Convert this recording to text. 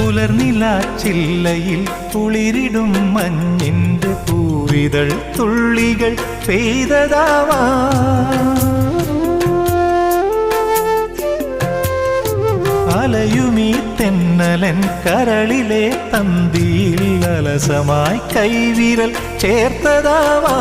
പുലർനിലാച്ചില്ലയിൽ കുളിരിടും മഞ്ഞിന്റെ പൂവിതൾ തുള്ളികൾ പെയ്തതാവാ. അലയുമീ തെന്നലൻ കരളിലെ തന്തിയിൽ അലസമായി കൈവിരൽ ചേർത്തതാവാ.